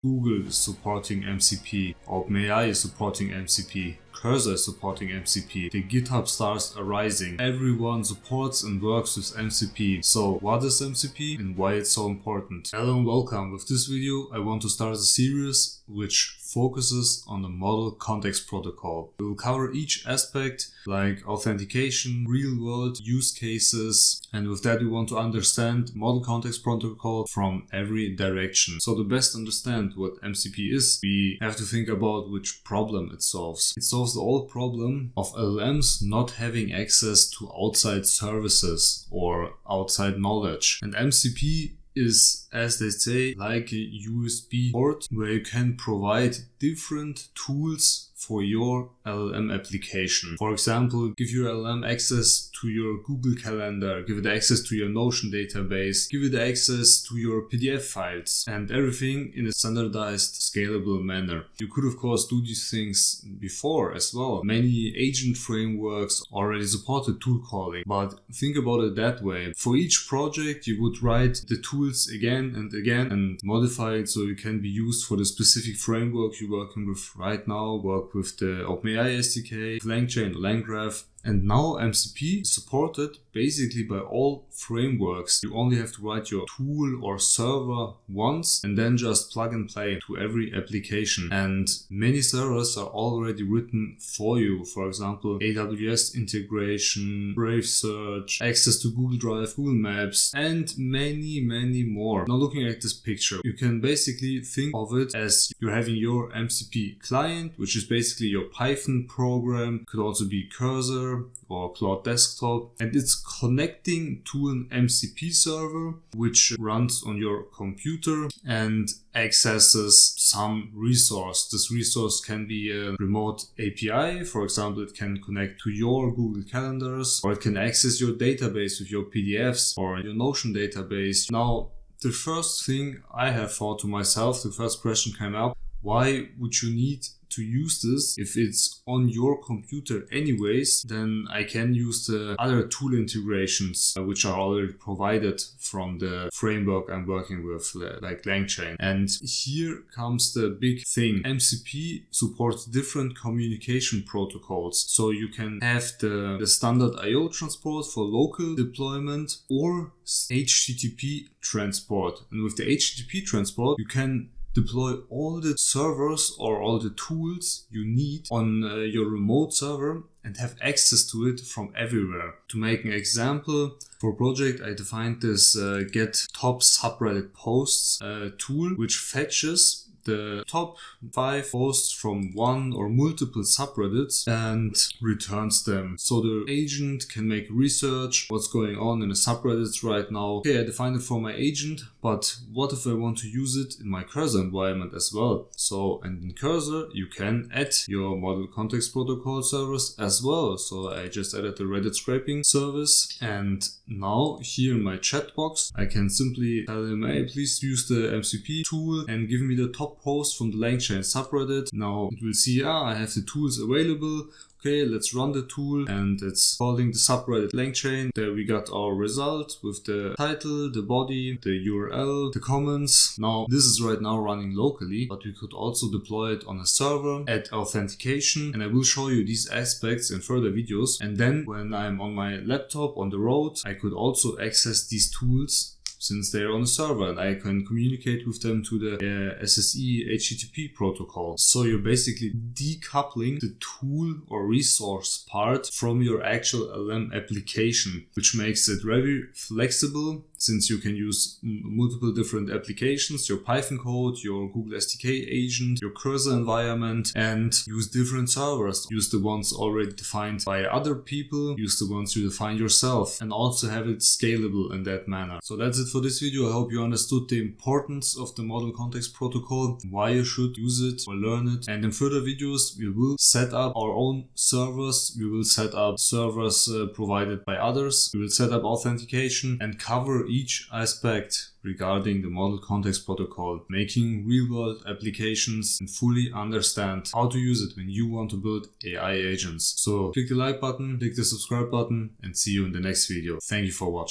Google is supporting MCP, OpenAI is supporting MCP, Cursor is supporting MCP, the GitHub stars are rising, everyone supports and works with MCP. So what is MCP and why it's so important? Hello and welcome. With this video I want to start a series which focuses on the Model Context Protocol. We will cover each aspect like authentication, real-world use cases, and with that we want to understand Model Context Protocol from every direction. So to best understand what MCP is, we have to think about which problem it solves. It solves the old problem of LLMs not having access to outside services or outside knowledge. And MCP is, as they say, like a USB port where you can provide different tools for your LLM application. For example, give your LLM access to your Google Calendar, give it access to your Notion database, give it access to your PDF files, and everything in a standardized, scalable manner. You could of course do these things before as well. Many agent frameworks already supported tool calling, but think about it that way. For each project you would write the tools again and again and modify it so it can be used for the specific framework you're working with right now. Work with the OpenAI SDK, LangChain, LangGraph. And now MCP is supported basically by all frameworks. You only have to write your tool or server once and then just plug and play to every application. And many servers are already written for you. For example, AWS integration, Brave Search, access to Google Drive, Google Maps, and many more. Now looking at this picture, you can basically think of it as you're having your MCP client, which is basically your Python program. Could also be Cursor or Cloud Desktop, and it's connecting to an MCP server which runs on your computer and accesses some resource. This resource can be a remote API. For example, it can connect to your Google Calendars, or it can access your database with your PDFs or your Notion database. Now, the first thing I have thought to myself, the first question came up: why would you need to use this if it's on your computer anyways? Then I can use the other tool integrations which are already provided from the framework I'm working with, like LangChain. And here comes the big thing. MCP supports different communication protocols. So you can have the standard IO transport for local deployment or HTTP transport. And with the HTTP transport, you can deploy all the servers or all the tools you need on your remote server and have access to it from everywhere. To make an example, for a project I defined this get top subreddit posts tool, which fetches the top 5 posts from one or multiple subreddits and returns them. So the agent can make research what's going on in the subreddits right now. Okay, I defined it for my agent, but what if I want to use it in my Cursor environment as well? So, and in Cursor you can add your Model Context Protocol service as well. So I just added the Reddit scraping service, and now here in my chat box I can simply tell him, hey, please use the MCP tool and give me the top post from the LangChain subreddit. Now it will see, I have the tools available. Okay, let's run the tool, and it's calling the subreddit LangChain. There we got our result with the title, the body, the URL, the comments. Now this is right now running locally, but we could also deploy it on a server, add authentication, and I will show you these aspects in further videos. And then when I'm on my laptop on the road, I could also access these tools since they're on a server, and I can communicate with them to the SSE HTTP protocol. So you're basically decoupling the tool or resource part from your actual LLM application, which makes it very flexible since you can use multiple different applications, your Python code, your Google SDK agent, your Cursor environment, and use different servers. Use the ones already defined by other people, use the ones you define yourself, and also have it scalable in that manner. So that's it for this video. I hope you understood the importance of the Model Context Protocol, why you should use it or learn it. And in further videos we will set up our own servers, we will set up servers provided by others, we will set up authentication and cover each aspect regarding the Model Context Protocol, making real-world applications and fully understand how to use it when you want to build AI agents. So click the like button, click the subscribe button, and see you in the next video. Thank you for watching.